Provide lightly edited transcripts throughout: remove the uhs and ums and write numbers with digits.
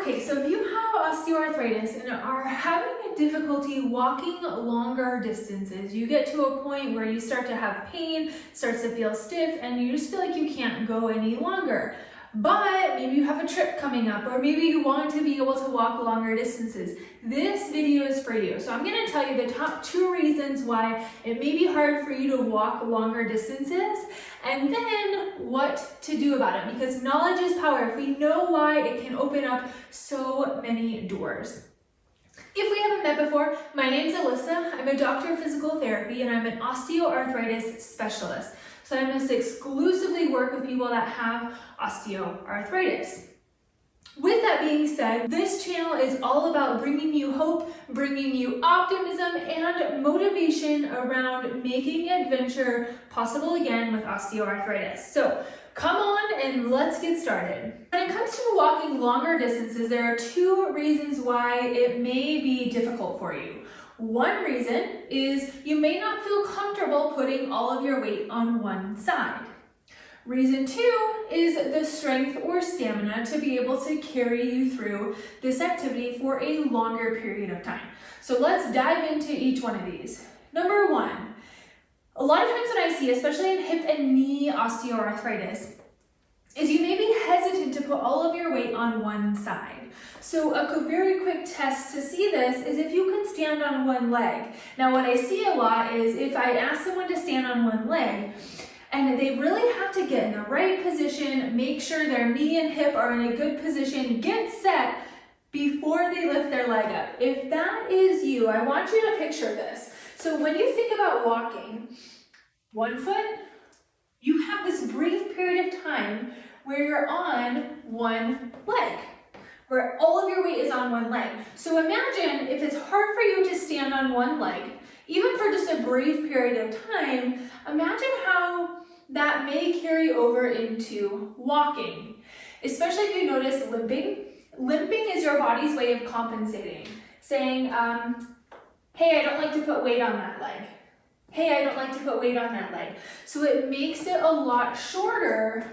Okay, so if you have osteoarthritis and are having a difficulty walking longer distances, you get to a point where you start to have pain, starts to feel stiff, and you just feel like you can't go any longer. But maybe you have a trip coming up, or maybe you want to be able to walk longer distances. This video is for you. So I'm going to tell you the top 2 reasons why it may be hard for you to walk longer distances, and then what to do about it, because knowledge is power. If we know why, it can open up so many doors. If we haven't met before, my name's Alyssa. I'm a doctor of physical therapy and I'm an osteoarthritis specialist. So I must exclusively work with people that have osteoarthritis. With that being said, this channel is all about bringing you hope, bringing you optimism and motivation around making adventure possible again with osteoarthritis. So come on and let's get started. When it comes to walking longer distances, there are 2 reasons why it may be difficult for you. One reason is you may not feel comfortable putting all of your weight on one side. Reason 2 is the strength or stamina to be able to carry you through this activity for a longer period of time. So let's dive into each one of these. Number 1, a lot of times when I see, especially in hip and knee osteoarthritis, is you may be hesitant to put all of your weight on one side. So a very quick test to see this is if you can stand on one leg. Now what I see a lot is if I ask someone to stand on one leg, and they really have to get in the right position, make sure their knee and hip are in a good position, get set before they lift their leg up. If that is you, I want you to picture this. So when you think about walking, one foot, you have this brief period of time where you're on one leg, where all of your weight is on one leg. So imagine if it's hard for you to stand on one leg, even for just a brief period of time, imagine how that may carry over into walking, especially if you notice limping. Limping is your body's way of compensating, saying, hey, I don't like to put weight on that leg. Hey, I don't like to put weight on that leg. So it makes it a lot shorter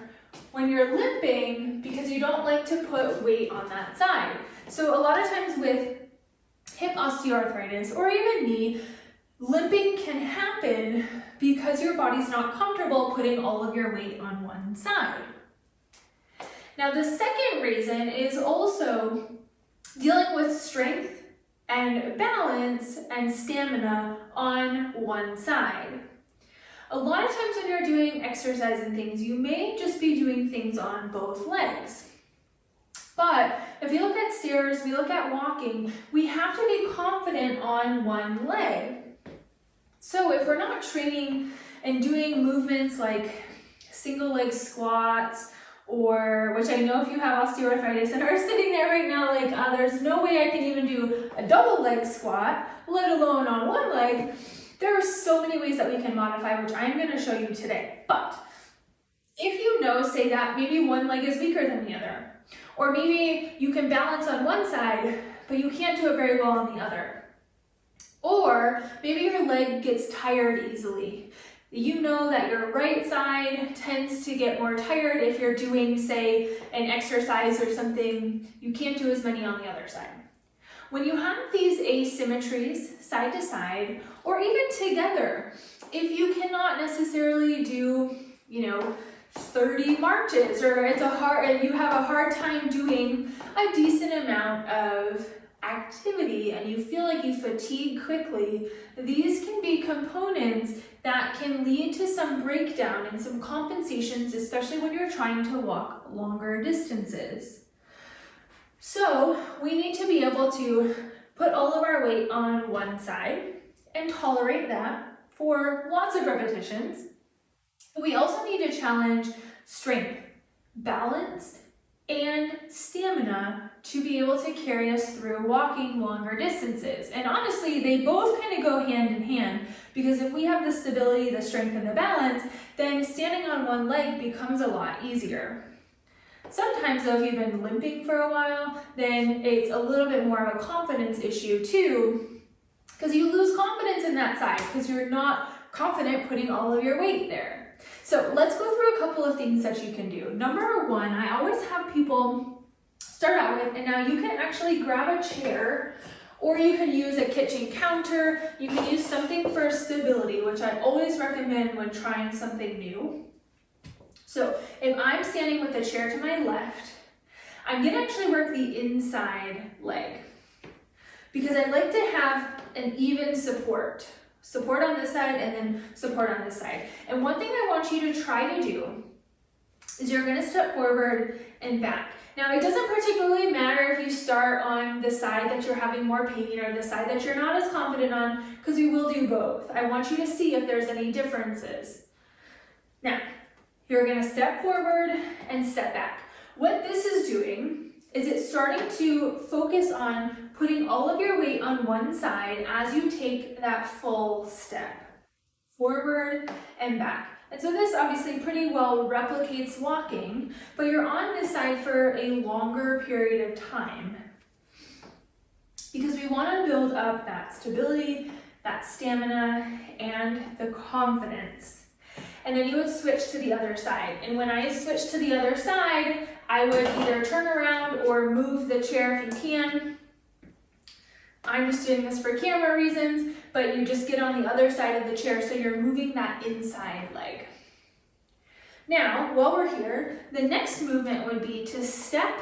when you're limping because you don't like to put weight on that side. So a lot of times with hip osteoarthritis or even knee, limping can happen because your body's not comfortable putting all of your weight on one side. Now the second reason is also dealing with strength and balance and stamina on one side. A lot of times when you're doing exercise and things, you may just be doing things on both legs. But if you look at stairs, we look at walking, we have to be confident on one leg. So if we're not training and doing movements like single leg squats, or which I know if you have osteoarthritis and are sitting there right now like, there's no way I can even do a double leg squat, let alone on one leg, there are so many ways that we can modify, which I'm going to show you today. But if you know, say that maybe one leg is weaker than the other, or maybe you can balance on one side, but you can't do it very well on the other. Or maybe your leg gets tired easily. You know that your right side tends to get more tired if you're doing, say, an exercise or something. You can't do as many on the other side. When you have these asymmetries side to side, or even together, if you cannot necessarily do, 30 marches, or you have a hard time doing a decent amount of activity and you feel like you fatigue quickly, these can be components that can lead to some breakdown and some compensations, especially when you're trying to walk longer distances. So we need to be able to put all of our weight on one side and tolerate that for lots of repetitions. But we also need to challenge strength, balance, and stamina to be able to carry us through walking longer distances. And honestly, they both kind of go hand in hand, because if we have the stability, the strength, and the balance, then standing on one leg becomes a lot easier. Sometimes though, if you've been limping for a while, then it's a little bit more of a confidence issue too, because you lose confidence in that side because you're not confident putting all of your weight there. So let's go through a couple of things that you can do. Number 1, I always have people start out with. And now you can actually grab a chair, or you can use a kitchen counter. You can use something for stability, which I always recommend when trying something new. So if I'm standing with the chair to my left, I'm gonna actually work the inside leg because I like to have an even support on this side and then support on this side. And one thing I want you to try to do is you're gonna step forward and back. Now, it doesn't particularly matter if you start on the side that you're having more pain or the side that you're not as confident on, because we will do both. I want you to see if there's any differences. Now, you're gonna step forward and step back. What this is doing is it's starting to focus on putting all of your weight on one side as you take that full step, forward and back. And so this obviously pretty well replicates walking, but you're on this side for a longer period of time because we want to build up that stability, that stamina, and the confidence. And then you would switch to the other side. And when I switch to the other side, I would either turn around or move the chair if you can. I'm just doing this for camera reasons, but you just get on the other side of the chair so you're moving that inside leg. Now, while we're here, the next movement would be to step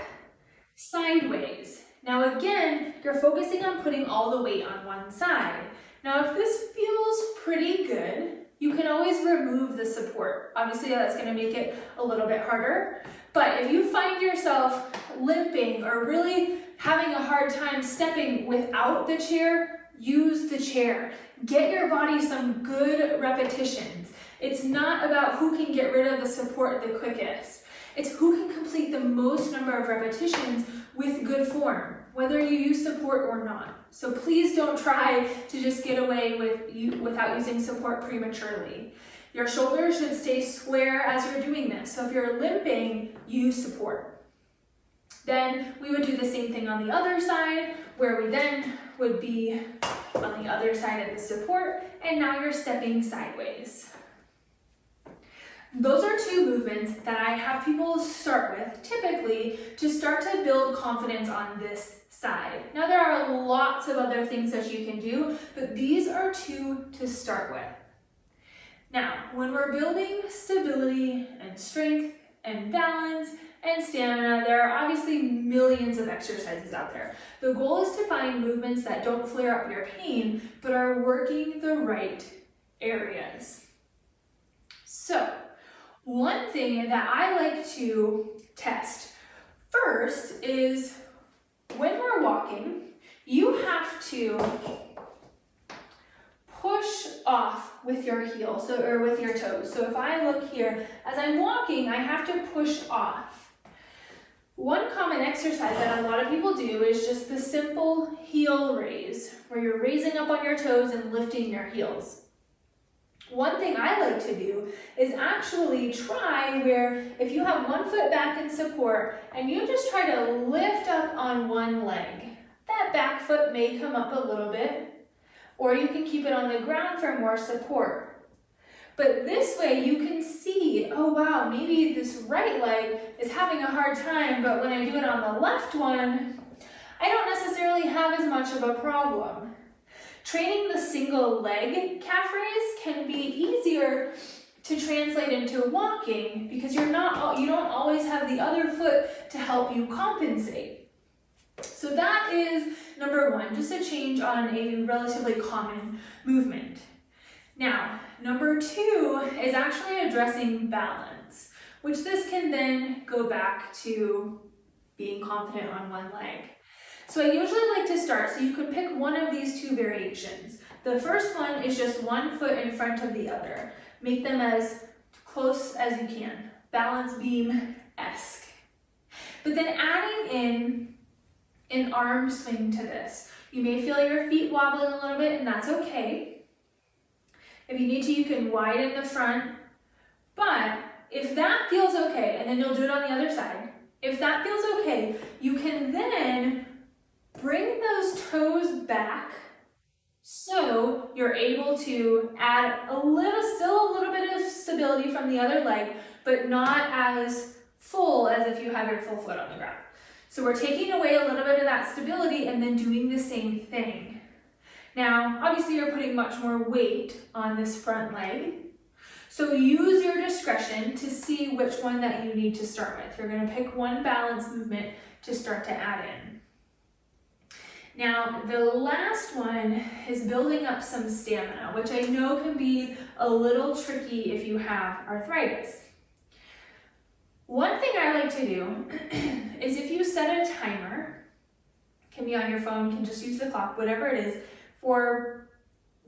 sideways. Now again, you're focusing on putting all the weight on one side. Now if this feels pretty good, you can always remove the support. Obviously that's going to make it a little bit harder, but if you find yourself limping or really having a hard time stepping without the chair, use the chair. Get your body some good repetitions. It's not about who can get rid of the support the quickest. It's who can complete the most number of repetitions with good form, whether you use support or not. So please don't try to just get away without using support prematurely. Your shoulders should stay square as you're doing this. So if you're limping, use support. Then we would do the same thing on the other side, where we then would be on the other side of the support, and now you're stepping sideways. Those are two movements that I have people start with, typically, to start to build confidence on this side. Now there are lots of other things that you can do, but these are two to start with. Now, when we're building stability and strength and balance and stamina, there are obviously millions of exercises out there. The goal is to find movements that don't flare up your pain, but are working the right areas. So, one thing that I like to test first is when we're walking, you have to push off with your heel, or with your toes. So if I look here, as I'm walking, I have to push off. One common exercise that a lot of people do is just the simple heel raise, where you're raising up on your toes and lifting your heels. One thing I like to do is actually try where if you have one foot back in support and you just try to lift up on one leg, that back foot may come up a little bit, or you can keep it on the ground for more support. But this way you can see, oh wow, maybe this right leg is having a hard time, but when I do it on the left one, I don't necessarily have as much of a problem. Training the single leg calf raise can be easier to translate into walking because you don't always have the other foot to help you compensate. So that is number one, just a change on a relatively common movement. Now, number two is actually addressing balance, which this can then go back to being confident on one leg. So I usually like to start, so you could pick one of these two variations. The first one is just one foot in front of the other. Make them as close as you can, balance beam-esque. But then adding in an arm swing to this. You may feel your feet wobbling a little bit, and that's okay. If you need to, you can widen the front. But if that feels okay, and then you'll do it on the other side. If that feels okay, you can then bring those toes back so you're able to add still a little bit of stability from the other leg, but not as full as if you have your full foot on the ground. So we're taking away a little bit of that stability and then doing the same thing. Now, obviously you're putting much more weight on this front leg. So use your discretion to see which one that you need to start with. You're going to pick one balance movement to start to add in. Now, the last one is building up some stamina, which I know can be a little tricky if you have arthritis. One thing I like to do is if you set a timer, can be on your phone, can just use the clock, whatever it is, for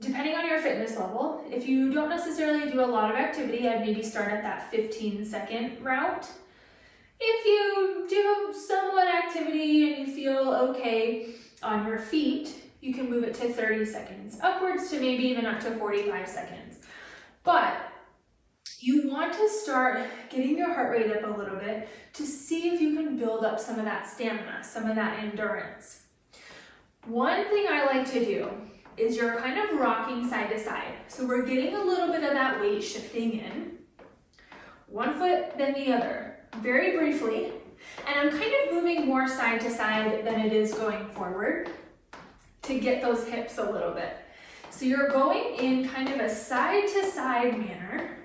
depending on your fitness level. If you don't necessarily do a lot of activity, I'd maybe start at that 15-second route. If you do somewhat activity and you feel okay on your feet, you can move it to 30 seconds, upwards to maybe even up to 45 seconds. But you want to start getting your heart rate up a little bit to see if you can build up some of that stamina, some of that endurance. One thing I like to do is you're kind of rocking side to side. So we're getting a little bit of that weight shifting in. One foot, then the other, very briefly. And I'm kind of moving more side to side than it is going forward to get those hips a little bit. So you're going in kind of a side to side manner.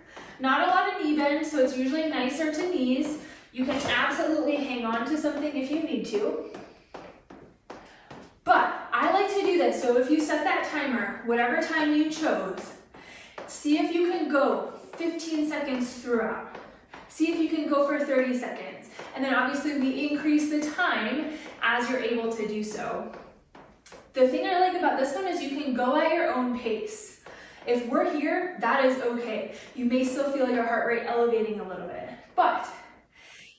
Not a lot of knee bend, so it's usually nicer to knees. You can absolutely hang on to something if you need to. But I like to do this, so if you set that timer, whatever time you chose, see if you can go 15 seconds throughout. See if you can go for 30 seconds. And then obviously we increase the time as you're able to do so. The thing I like about this one is you can go at your own pace. If we're here, that is okay. You may still feel your heart rate elevating a little bit. But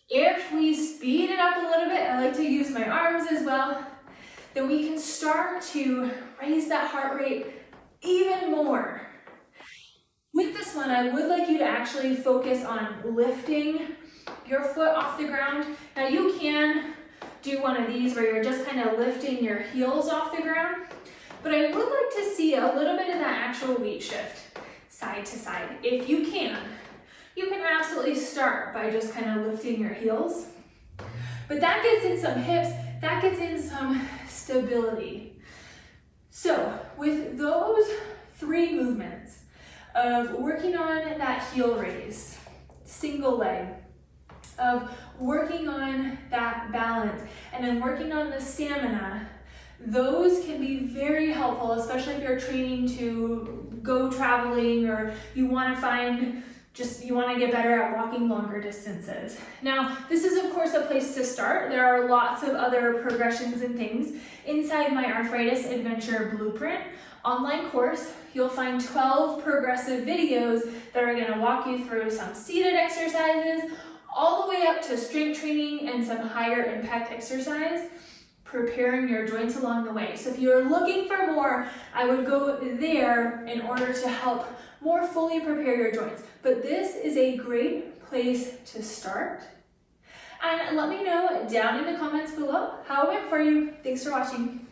if we speed it up a little bit, I like to use my arms as well, then we can start to raise that heart rate even more. With this one, I would like you to actually focus on lifting your foot off the ground. Now you can do one of these where you're just kind of lifting your heels off the ground, but I would like to see a little bit of that actual weight shift side to side. If you can absolutely start by just kind of lifting your heels, but that gets in some hips, that gets in some stability. So with those three movements of working on that heel raise, single leg, of working on that balance, and then working on the stamina, those can be very helpful, especially if you're training to go traveling or you want to get better at walking longer distances. Now, this is of course a place to start. There are lots of other progressions and things inside my Arthritis Adventure Blueprint online course. You'll find 12 progressive videos that are going to walk you through some seated exercises, all the way up to strength training and some higher impact exercise, preparing your joints along the way. So if you're looking for more, I would go there in order to help more fully prepare your joints. But this is a great place to start. And let me know down in the comments below how it went for you. Thanks for watching.